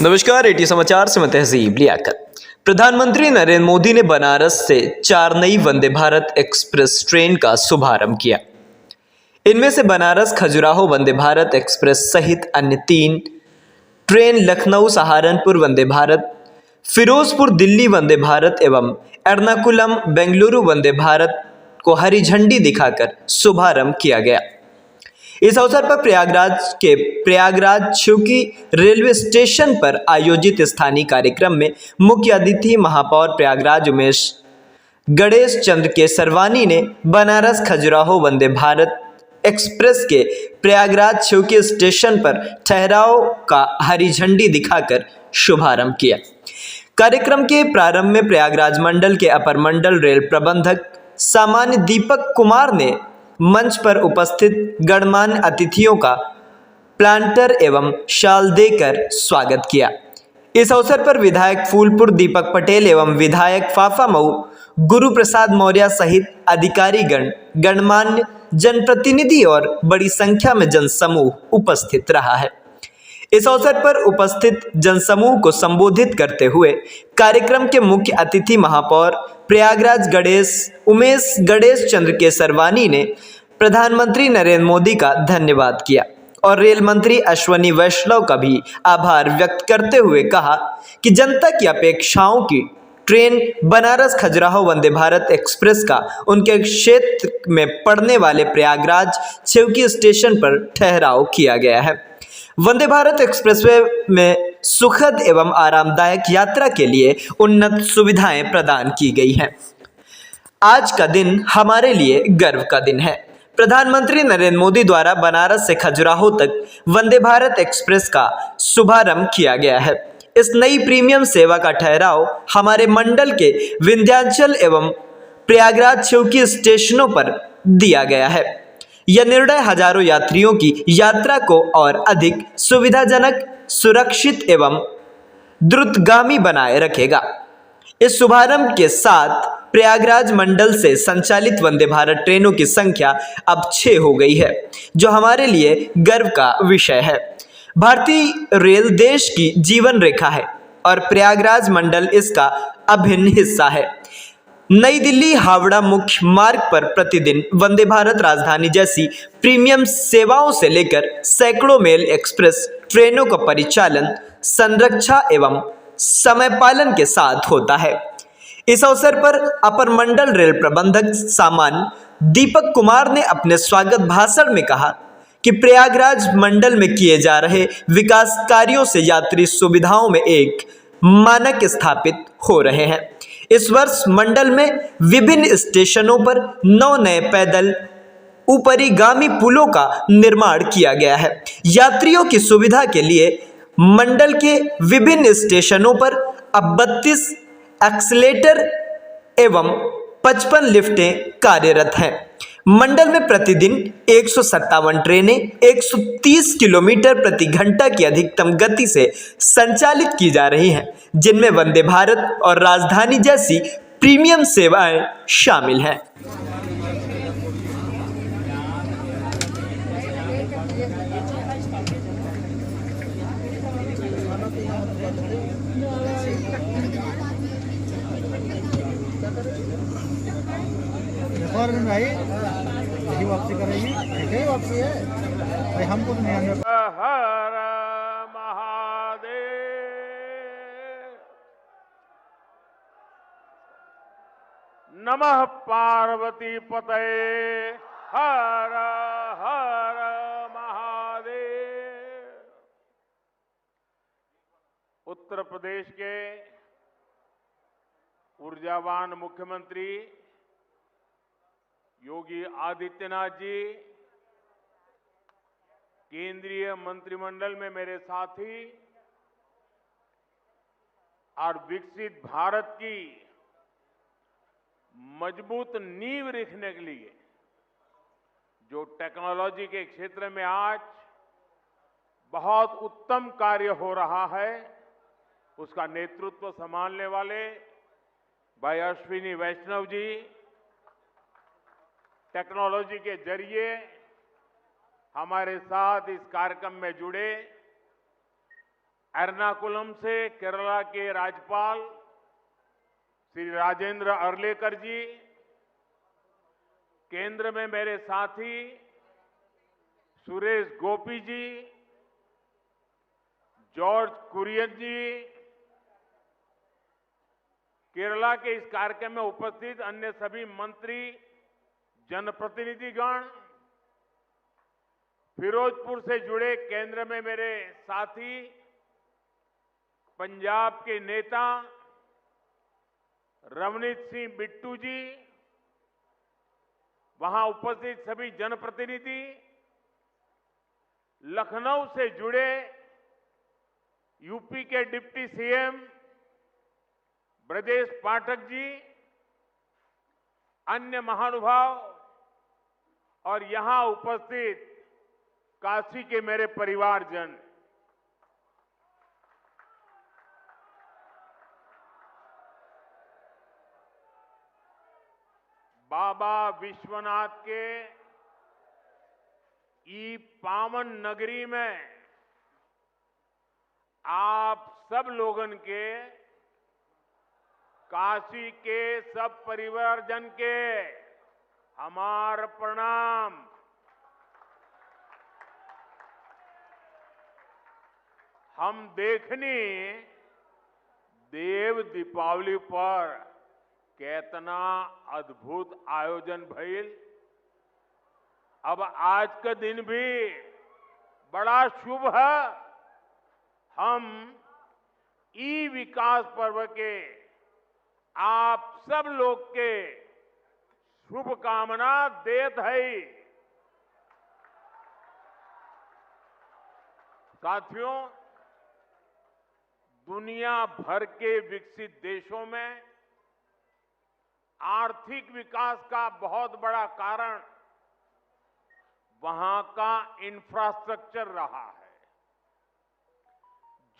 नमस्कार, एटी समाचार से मैं तहजीब लियाकत। प्रधानमंत्री नरेंद्र मोदी ने बनारस से 4 नई वंदे भारत एक्सप्रेस ट्रेन का शुभारंभ किया। इनमें से बनारस खजुराहो वंदे भारत एक्सप्रेस सहित अन्य 3 ट्रेन लखनऊ सहारनपुर वंदे भारत, फिरोजपुर दिल्ली वंदे भारत एवं एर्नाकुलम बेंगलुरु वंदे भारत को हरी झंडी दिखाकर शुभारंभ किया गया। इस अवसर पर प्रयागराज के प्रयागराज छुकी रेलवे स्टेशन पर आयोजित स्थानीय कार्यक्रम में मुख्य अतिथि महापौर प्रयागराज उमेश गणेश चंद्र केसरवानी ने बनारस खजुराहो वंदे भारत एक्सप्रेस के प्रयागराज छुकी स्टेशन पर ठहराव का हरी झंडी दिखाकर शुभारंभ किया। कार्यक्रम के प्रारंभ में प्रयागराज मंडल के अपर मंडल रेल प्रबंधक सामान्य दीपक कुमार ने मंच पर उपस्थित गणमान्य अतिथियों का प्लांटर एवं शाल देकर स्वागत किया। इस अवसर पर विधायक फूलपुर दीपक पटेल एवं विधायक फाफामऊ गुरु प्रसाद मौर्य सहित अधिकारीगण, गणमान्य जनप्रतिनिधि और बड़ी संख्या में जनसमूह उपस्थित रहा है। इस अवसर पर उपस्थित जनसमूह को संबोधित करते हुए कार्यक्रम के मुख्य अतिथि महापौर प्रयागराज उमेश गणेश चंद्र केसरवानी ने प्रधानमंत्री नरेंद्र मोदी का धन्यवाद किया और रेल मंत्री अश्विनी वैष्णव का भी आभार व्यक्त करते हुए कहा कि जनता की अपेक्षाओं की ट्रेन बनारस खजुराहो वंदे भारत एक्सप्रेस का उनके क्षेत्र में पड़ने वाले प्रयागराज छेवकी स्टेशन पर ठहराव किया गया है। वंदे भारत एक्सप्रेसवे में सुखद एवं आरामदायक यात्रा के लिए उन्नत सुविधाएं प्रदान की गई हैं। आज का दिन हमारे लिए गर्व का दिन है। प्रधानमंत्री नरेंद्र मोदी द्वारा बनारस से खजुराहो तक वंदे भारत एक्सप्रेस का शुभारंभ किया गया है। इस नई प्रीमियम सेवा का ठहराव हमारे मंडल के विंध्याचल एवं प्रयागराज छुकी स्टेशनों पर दिया गया है। यह निर्णय हजारों यात्रियों की यात्रा को और अधिक सुविधाजनक, सुरक्षित एवं द्रुतगामी बनाए रखेगा। इस शुभारंभ के साथ प्रयागराज मंडल से संचालित वंदे भारत ट्रेनों की संख्या अब 6 हो गई है, जो हमारे लिए गर्व का विषय है। भारतीय रेल देश की जीवन रेखा है और प्रयागराज मंडल इसका अभिन्न हिस्सा है। नई दिल्ली हावड़ा मुख्य मार्ग पर प्रतिदिन वंदे भारत राजधानी जैसी प्रीमियम सेवाओं से लेकर सैकड़ों मेल एक्सप्रेस ट्रेनों का परिचालन संरक्षा एवं समय पालन के साथ होता है। इस अवसर पर अपर मंडल रेल प्रबंधक सामान्य दीपक कुमार ने अपने स्वागत भाषण में कहा कि प्रयागराज मंडल में किए जा रहे विकास कार्यों से यात्री सुविधाओं में एक मानक स्थापित हो रहे हैं। इस वर्ष मंडल में विभिन्न स्टेशनों पर 9 नए पैदल ऊपरीगामी पुलों का निर्माण किया गया है। यात्रियों की सुविधा के लिए मंडल के विभिन्न स्टेशनों पर अब 32 एक्सीलेटर एवं 55 लिफ्टें कार्यरत हैं। मंडल में प्रतिदिन 157 ट्रेनें 130 किलोमीटर प्रति घंटा की अधिकतम गति से संचालित की जा रही हैं, जिनमें वंदे भारत और राजधानी जैसी प्रीमियम सेवाएं शामिल हैं। और भाई यही वापसी करेगी, यही वापसी है भाई, हमको तो नहीं आने। हर महादेव, नमः पार्वती पतये, हर हर महादेव। उत्तर प्रदेश के ऊर्जावान मुख्यमंत्री योगी आदित्यनाथ जी, केंद्रीय मंत्रिमंडल में मेरे साथी और विकसित भारत की मजबूत नींव रखने के लिए जो टेक्नोलॉजी के क्षेत्र में आज बहुत उत्तम कार्य हो रहा है, उसका नेतृत्व संभालने वाले भाई अश्विनी वैष्णव जी टेक्नोलॉजी के जरिए हमारे साथ इस कार्यक्रम में जुड़े एर्नाकुलम से केरला के राज्यपाल श्री राजेंद्र अर्लेकर जी, केंद्र में मेरे साथी सुरेश गोपी जी, जॉर्ज कुरियन जी, केरला के इस कार्यक्रम में उपस्थित अन्य सभी मंत्री, जनप्रतिनिधिगण, फिरोजपुर से जुड़े केंद्र में मेरे साथी, पंजाब के नेता रवनीत सिंह बिट्टू जी, वहां उपस्थित सभी जनप्रतिनिधि, लखनऊ से जुड़े यूपी के डिप्टी सीएम ब्रजेश पाठक जी, अन्य महानुभाव और यहां उपस्थित काशी के मेरे परिवारजन, बाबा विश्वनाथ के ई पावन नगरी में आप सब लोगन के, काशी के सब परिवारजन के हमार प्रणाम। हम देखनी देव दीपावली पर कितना अद्भुत आयोजन भइल। अब आज का दिन भी बड़ा शुभ है। हम ई विकास पर्व के आप सब लोग के शुभकामना देत है। साथियों, दुनिया भर के विकसित देशों में आर्थिक विकास का बहुत बड़ा कारण वहां का इंफ्रास्ट्रक्चर रहा है।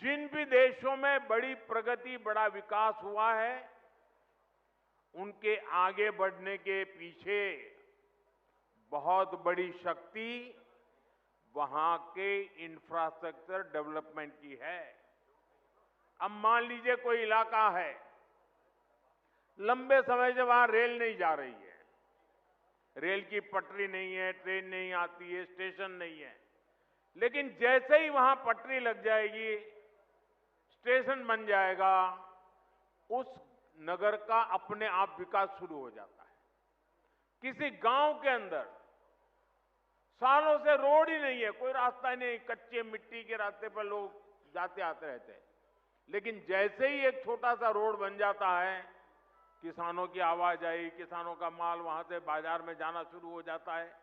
जिन भी देशों में बड़ी प्रगति, बड़ा विकास हुआ है, उनके आगे बढ़ने के पीछे बहुत बड़ी शक्ति वहां के इंफ्रास्ट्रक्चर डेवलपमेंट की है। अब मान लीजिए कोई इलाका है, लंबे समय से वहां रेल नहीं जा रही है, रेल की पटरी नहीं है, ट्रेन नहीं आती है, स्टेशन नहीं है, लेकिन जैसे ही वहां पटरी लग जाएगी, स्टेशन बन जाएगा, उस नगर का अपने आप विकास शुरू हो जाता है। किसी गांव के अंदर सालों से रोड ही नहीं है, कोई रास्ता नहीं, कच्चे मिट्टी के रास्ते पर लोग जाते आते रहते हैं, लेकिन जैसे ही एक छोटा सा रोड बन जाता है, किसानों की आवाजाही, किसानों का माल वहां से बाजार में जाना शुरू हो जाता है।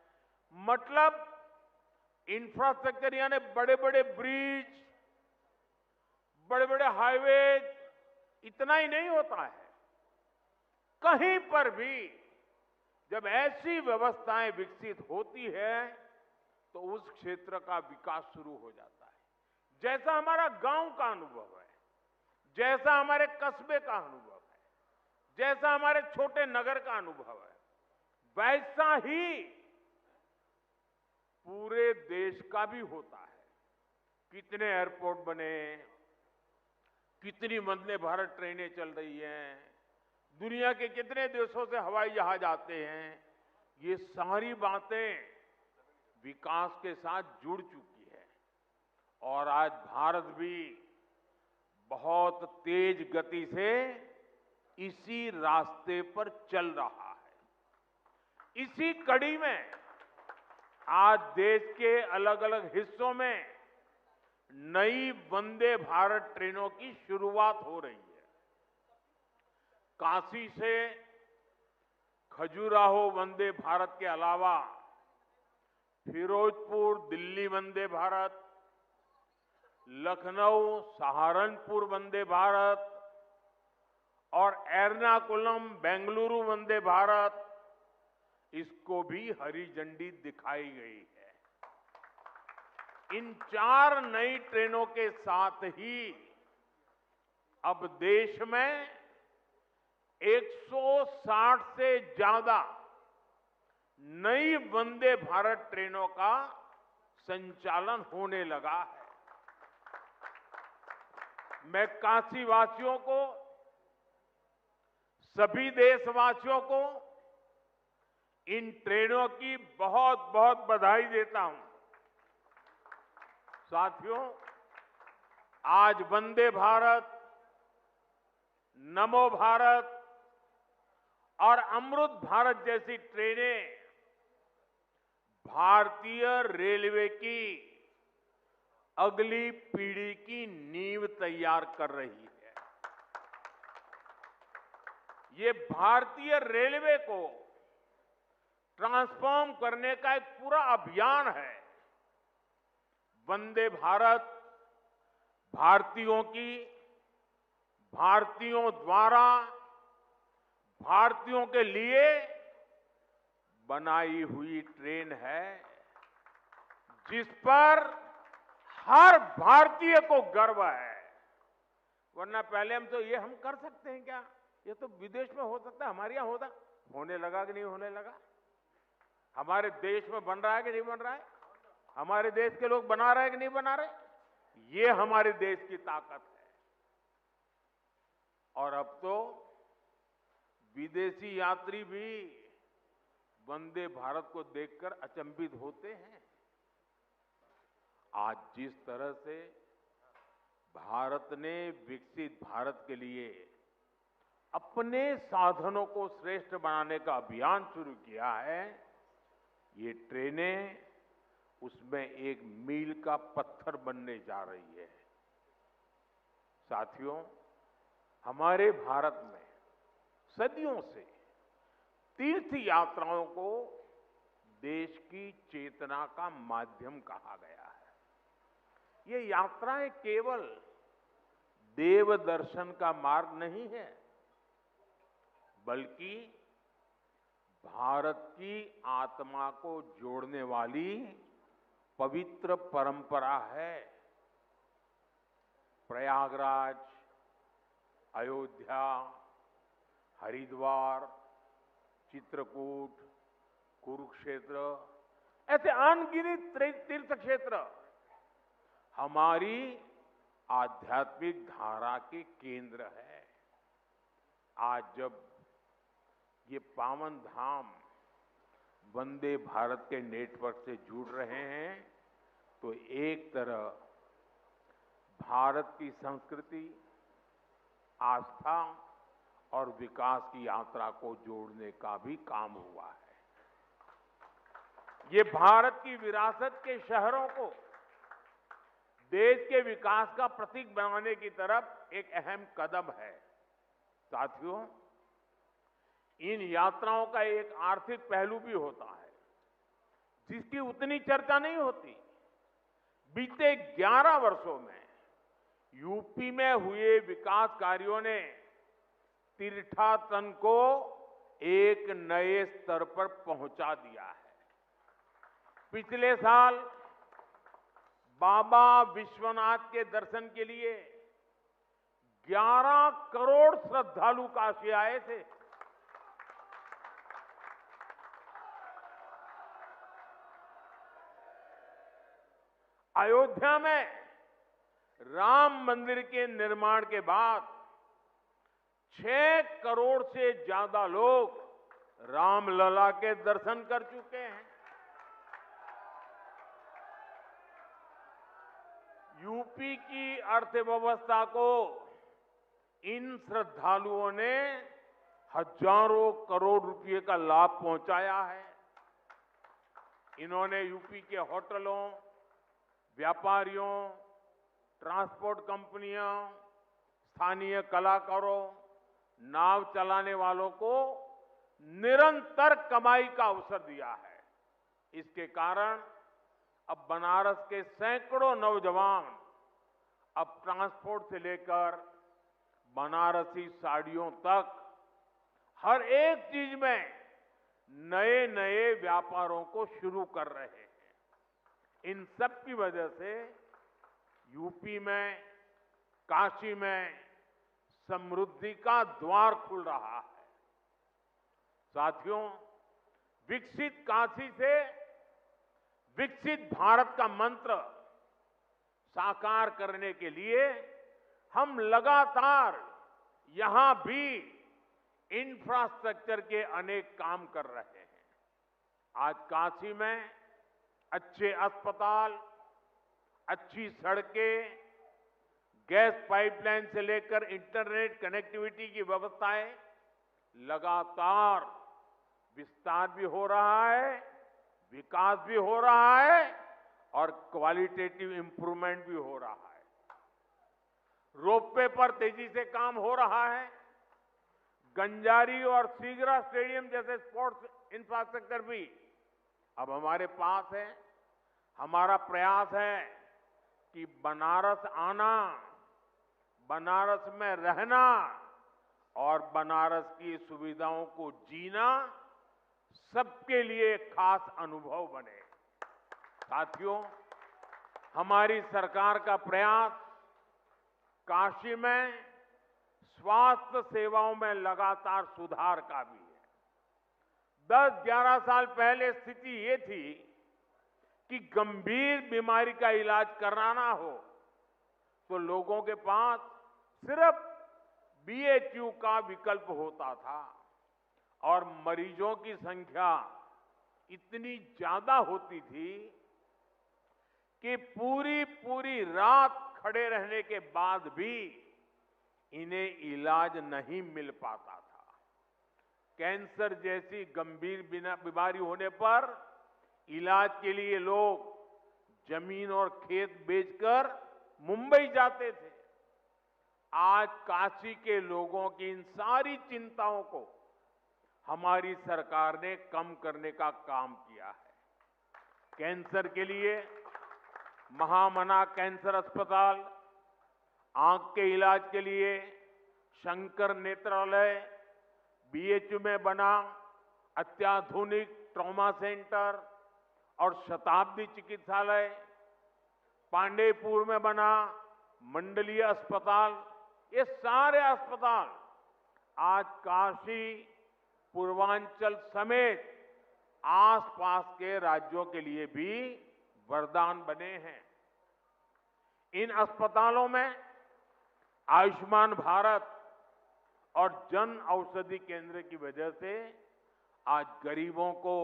मतलब इंफ्रास्ट्रक्चर यानी बड़े बड़े ब्रिज, बड़े बड़े हाईवे, इतना ही नहीं होता है। कहीं पर भी जब ऐसी व्यवस्थाएं विकसित होती है तो उस क्षेत्र का विकास शुरू हो जाता है। जैसा हमारा गांव का अनुभव है, जैसा हमारे कस्बे का अनुभव है, जैसा हमारे छोटे नगर का अनुभव है, वैसा ही पूरे देश का भी होता है। कितने एयरपोर्ट बने, कितनी वंदे भारत ट्रेनें चल रही हैं, दुनिया के कितने देशों से हवाई जहाज आते हैं, ये सारी बातें विकास के साथ जुड़ चुकी है। और आज भारत भी बहुत तेज गति से इसी रास्ते पर चल रहा है। इसी कड़ी में आज देश के अलग अलग हिस्सों में नई वंदे भारत ट्रेनों की शुरुआत हो रही है। काशी से खजुराहो वंदे भारत के अलावा फिरोजपुर दिल्ली वंदे भारत, लखनऊ सहारनपुर वंदे भारत और एर्नाकुलम बेंगलुरु वंदे भारत, इसको भी हरी झंडी दिखाई गई है। इन 4 नई ट्रेनों के साथ ही अब देश में 160 से ज्यादा नई वंदे भारत ट्रेनों का संचालन होने लगा है। मैं काशी वासियों को, सभी देशवासियों को इन ट्रेनों की बहुत बहुत बधाई देता हूं। साथियों, आज वंदे भारत, नमो भारत और अमृत भारत जैसी ट्रेनें भारतीय रेलवे की अगली पीढ़ी की नींव तैयार कर रही है। ये भारतीय रेलवे को ट्रांसफॉर्म करने का एक पूरा अभियान है। वंदे भारत भारतीयों की, भारतीयों द्वारा, भारतीयों के लिए बनाई हुई ट्रेन है, जिस पर हर भारतीय को गर्व है। वरना पहले हम कर सकते हैं क्या? ये तो विदेश में हो सकता है, हमारे यहां होता। होने लगा कि नहीं होने लगा? हमारे देश में बन रहा है कि नहीं बन रहा है? हमारे देश के लोग बना रहे हैं कि नहीं बना रहे? ये हमारे देश की ताकत है। और अब तो विदेशी यात्री भी वंदे भारत को देखकर अचंभित होते हैं। आज जिस तरह से भारत ने विकसित भारत के लिए अपने साधनों को श्रेष्ठ बनाने का अभियान शुरू किया है, ये ट्रेनें उसमें एक मील का पत्थर बनने जा रही है। साथियों, हमारे भारत में सदियों से तीर्थ यात्राओं को देश की चेतना का माध्यम कहा गया है। ये यात्राएं केवल देव दर्शन का मार्ग नहीं है, बल्कि भारत की आत्मा को जोड़ने वाली पवित्र परंपरा है। प्रयागराज, अयोध्या, हरिद्वार, चित्रकूट, कुरुक्षेत्र, ऐसे अनगिनत तीर्थ क्षेत्र हमारी आध्यात्मिक धारा के केंद्र है। आज जब ये पावन धाम वंदे भारत के नेटवर्क से जुड़ रहे हैं, तो एक तरह भारत की संस्कृति, आस्था और विकास की यात्रा को जोड़ने का भी काम हुआ है। ये भारत की विरासत के शहरों को देश के विकास का प्रतीक बनाने की तरफ एक अहम कदम है। साथियों, इन यात्राओं का एक आर्थिक पहलू भी होता है, जिसकी उतनी चर्चा नहीं होती। बीते 11 वर्षों में यूपी में हुए विकास कार्यों ने तीर्थाटन को एक नए स्तर पर पहुंचा दिया है। पिछले साल बाबा विश्वनाथ के दर्शन के लिए 11 करोड़ श्रद्धालु काशी आए थे। अयोध्या में राम मंदिर के निर्माण के बाद 6 करोड़ से ज्यादा लोग रामलला के दर्शन कर चुके हैं। यूपी की अर्थव्यवस्था को इन श्रद्धालुओं ने हजारों करोड़ रुपए का लाभ पहुंचाया है। इन्होंने यूपी के होटलों, व्यापारियों, ट्रांसपोर्ट कंपनियों, स्थानीय कलाकारों, नाव चलाने वालों को निरंतर कमाई का अवसर दिया है। इसके कारण अब बनारस के सैकड़ों नौजवान अब ट्रांसपोर्ट से लेकर बनारसी साड़ियों तक हर एक चीज में नए नए व्यापारों को शुरू कर रहे हैं। इन सब की वजह से यूपी में, काशी में समृद्धि का द्वार खुल रहा है। साथियों, विकसित काशी से विकसित भारत का मंत्र साकार करने के लिए हम लगातार यहां भी इंफ्रास्ट्रक्चर के अनेक काम कर रहे हैं। आज काशी में अच्छे अस्पताल, अच्छी सड़कें, गैस पाइपलाइन से लेकर इंटरनेट कनेक्टिविटी की व्यवस्थाएं लगातार विस्तार भी हो रहा है, विकास भी हो रहा है और क्वालिटेटिव इंप्रूवमेंट भी हो रहा है। रोपवे पर तेजी से काम हो रहा है। गंजारी और सीगरा स्टेडियम जैसे स्पोर्ट्स इंफ्रास्ट्रक्चर भी अब हमारे पास है। हमारा प्रयास है कि बनारस आना, बनारस में रहना और बनारस की सुविधाओं को जीना सबके लिए खास अनुभव बने। साथियों, हमारी सरकार का प्रयास काशी में स्वास्थ्य सेवाओं में लगातार सुधार का भी है। 10-11 साल पहले स्थिति ये थी कि गंभीर बीमारी का इलाज कराना हो तो लोगों के पास सिर्फ बीएचयू का विकल्प होता था और मरीजों की संख्या इतनी ज्यादा होती थी कि पूरी रात खड़े रहने के बाद भी इन्हें इलाज नहीं मिल पाता था। कैंसर जैसी गंभीर बीमारी होने पर इलाज के लिए लोग जमीन और खेत बेचकर मुंबई जाते थे। आज काशी के लोगों की इन सारी चिंताओं को हमारी सरकार ने कम करने का काम किया है। कैंसर के लिए महामना कैंसर अस्पताल, आंख के इलाज के लिए शंकर नेत्रालय, बीएचयू में बना अत्याधुनिक ट्रॉमा सेंटर और शताब्दी चिकित्सालय, पांडेयपुर में बना मंडलीय अस्पताल, ये सारे अस्पताल आज काशी, पूर्वांचल समेत आसपास के राज्यों के लिए भी वरदान बने हैं। इन अस्पतालों में आयुष्मान भारत और जन औषधि केंद्र की वजह से आज गरीबों को,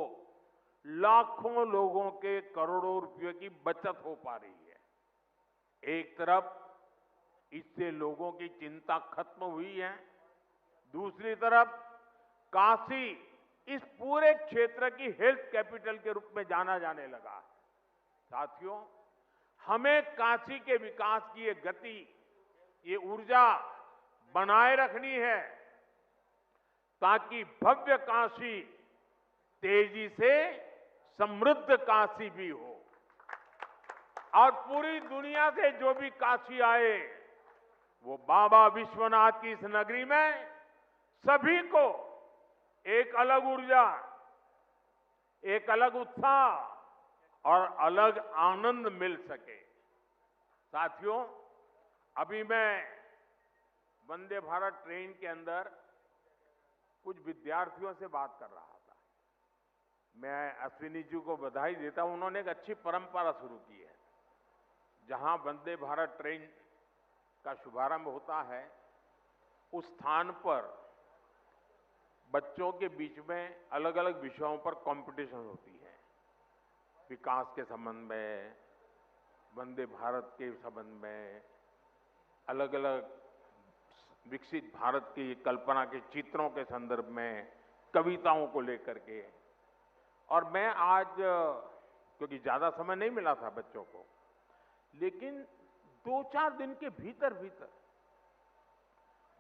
लाखों लोगों के करोड़ों रुपयों की बचत हो पा रही है। एक तरफ इससे लोगों की चिंता खत्म हुई है, दूसरी तरफ काशी इस पूरे क्षेत्र की हेल्थ कैपिटल के रूप में जाना जाने लगा है। साथियों, हमें काशी के विकास की ये गति, ये ऊर्जा बनाए रखनी है ताकि भव्य काशी तेजी से समृद्ध काशी भी हो और पूरी दुनिया से जो भी काशी आए वो बाबा विश्वनाथ की इस नगरी में सभी को एक अलग ऊर्जा, एक अलग उत्साह और अलग आनंद मिल सके। साथियों, अभी मैं वंदे भारत ट्रेन के अंदर कुछ विद्यार्थियों से बात कर रहा था। मैं अश्विनी जी को बधाई देता हूं, उन्होंने एक अच्छी परंपरा शुरू की है। जहां वंदे भारत ट्रेन का शुभारंभ होता है, उस स्थान पर बच्चों के बीच में अलग अलग विषयों पर कंपटीशन होती है। विकास के संबंध में, वंदे भारत के संबंध में, अलग अलग विकसित भारत की कल्पना के चित्रों के संदर्भ में, कविताओं को लेकर के। और मैं आज, क्योंकि ज्यादा समय नहीं मिला था बच्चों को, लेकिन 2-4 दिन के भीतर भीतर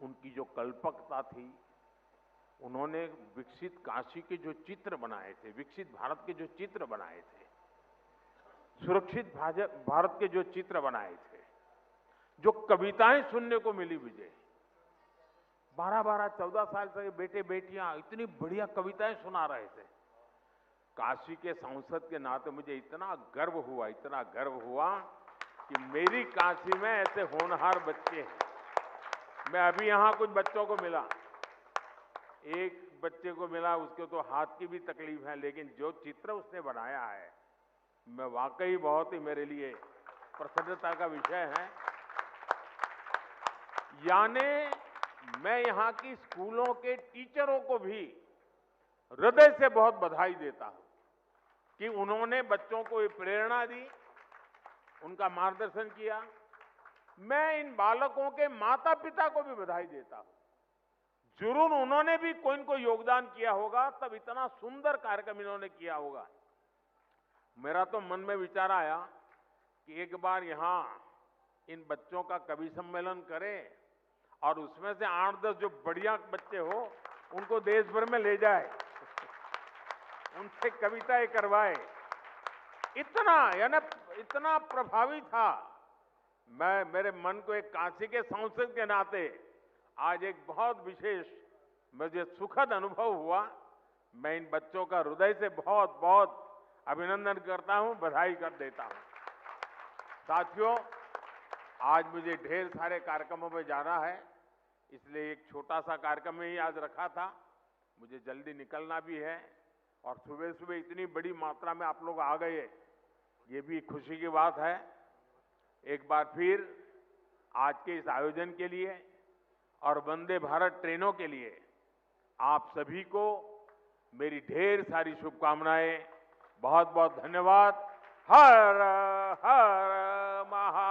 उनकी जो कल्पकता थी, उन्होंने विकसित काशी के जो चित्र बनाए थे, विकसित भारत के जो चित्र बनाए थे, सुरक्षित भारत के जो चित्र बनाए थे, जो कविताएं सुनने को मिली मुझे, 12-12, 14 साल से बेटे बेटियां इतनी बढ़िया कविताएं सुना रहे थे। काशी के सांसद के नाते मुझे इतना गर्व हुआ कि मेरी काशी में ऐसे होनहार बच्चे हैं। मैं अभी यहां कुछ बच्चों को मिला, एक बच्चे को मिला, उसको तो हाथ की भी तकलीफ है, लेकिन जो चित्र उसने बनाया है, मैं वाकई बहुत ही मेरे लिए प्रसन्नता का विषय है। यानी मैं यहाँ की स्कूलों के टीचरों को भी हृदय से बहुत बधाई देता हूं कि उन्होंने बच्चों को ये प्रेरणा दी, उनका मार्गदर्शन किया। मैं इन बालकों के माता पिता को भी बधाई देता हूं। जरूर उन्होंने भी कोई न कोई योगदान किया होगा, तब इतना सुंदर कार्यक्रम इन्होंने किया होगा। मेरा तो मन में विचार आया कि एक बार यहां इन बच्चों का कवि सम्मेलन करें और उसमें से 8-10 जो बढ़िया बच्चे हो उनको देश भर में ले जाए, उनसे कविताएं करवाए। इतना प्रभावी था। मैं मेरे मन को एक काशी के सांसद के नाते आज एक बहुत विशेष मुझे सुखद अनुभव हुआ। मैं इन बच्चों का हृदय से बहुत बहुत अभिनंदन करता हूं, बधाई कर देता हूं। साथियों, आज मुझे ढेर सारे कार्यक्रमों में जाना है, इसलिए एक छोटा सा कार्यक्रम ही आज रखा था। मुझे जल्दी निकलना भी है और सुबह सुबह इतनी बड़ी मात्रा में आप लोग आ गए, ये भी खुशी की बात है। एक बार फिर आज के इस आयोजन के लिए और वंदे भारत ट्रेनों के लिए आप सभी को मेरी ढेर सारी शुभकामनाएं। बहुत बहुत धन्यवाद। हर हर महा